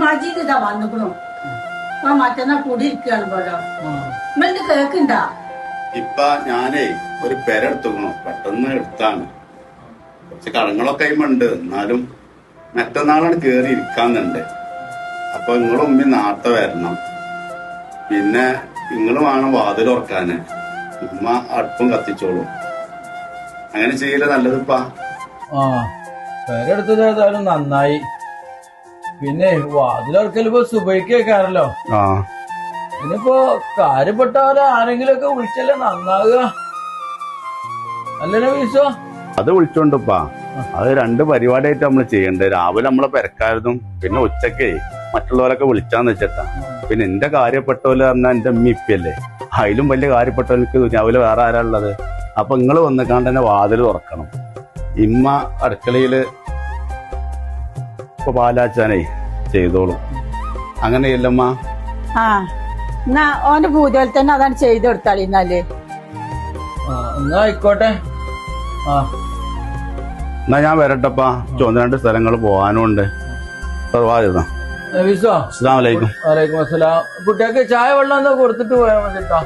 മജീദ് ഇതാ വന്നിക്കണു. ആ മറ്റന്നാ കൂടി ഇരിക്കുകയാണ് പോലോ. നിങ്ങളിത് കേക്കണ്ട. ഇപ്പൊ ഞാനേ ഒരു പെരെടുത്തുക്കണു, പെട്ടെന്ന് എടുത്താണ്. കുറച്ച് കടങ്ങളൊക്കെ ഉണ്ട്, എന്നാലും മറ്റന്നാളാണ് കേറി ഇരിക്കാന്നുണ്ട്. അപ്പൊ നിങ്ങളും ഉമ്മി നാർത്തെ വരണം. പിന്നെ നിങ്ങൾ വേണം വാതിൽ ഉറക്കാന്. ഉമ്മ അടുപ്പും കത്തിച്ചോളും. അങ്ങനെ ചെയ്യല് നല്ലതിപ്പാ. ആ പേരെടുത്തത് ഏതായാലും നന്നായി. പിന്നെ വാതിലൊർക്കലിപ്പോ സുബൈക്കേക്കാറല്ലോ. ഇനിയിപ്പോ കാര്യപ്പെട്ടവരെ ആരെങ്കിലും ഒക്കെ വിളിച്ചല്ലേ നന്നാകുക, അല്ലല്ലോ വീസോ? അത് വിളിച്ചോണ്ടിപ്പാ. അത് രണ്ട് പരിപാടിയായിട്ട് നമ്മൾ ചെയ്യണ്ടേ. രാവിലെ നമ്മളെ പെരക്കാരതും പിന്നെ ഉച്ചക്കേ മറ്റുള്ളവരൊക്കെ വിളിച്ചാന്ന് വെച്ചിട്ടാ. പിന്നെ എന്റെ കാര്യപ്പെട്ടവര് പറഞ്ഞാൽ എന്റെ ഉമ്മ ഇപ്പല്ലേ, അതിലും വലിയ കാര്യപ്പെട്ടവർക്ക് രാവിലെ വേറെ ആരാ ഉള്ളത്. അപ്പൊ നിങ്ങൾ വന്നിക്കാണ്ട് തന്നെ വാതിൽ തുറക്കണം. ഇമ്മ അടുക്കളയില് ഇപ്പൊ പാലാച്ചാനേ ചെയ്തോളും. അങ്ങനെയല്ലമ്മ? ആ എന്നാ ഓന്റെ പൂജയിൽ തന്നെ അതാണ് ചെയ്ത് കൊടുത്താളി. എന്നാല് എന്നാ ആയിക്കോട്ടെ. എന്നാ ഞാൻ വരട്ടപ്പാ. ചുവന്ന രണ്ട് സ്ഥലങ്ങൾ പോകാനുണ്ട്. വിസോ? അസ്സലാമു അലൈക്കും. വലൈക്കും അസ്സലാം. കുട്ടികൾക്ക് ചായ വെള്ളം എന്താ കൊടുത്തിട്ട് പോയാൽ മതിട്ടോ.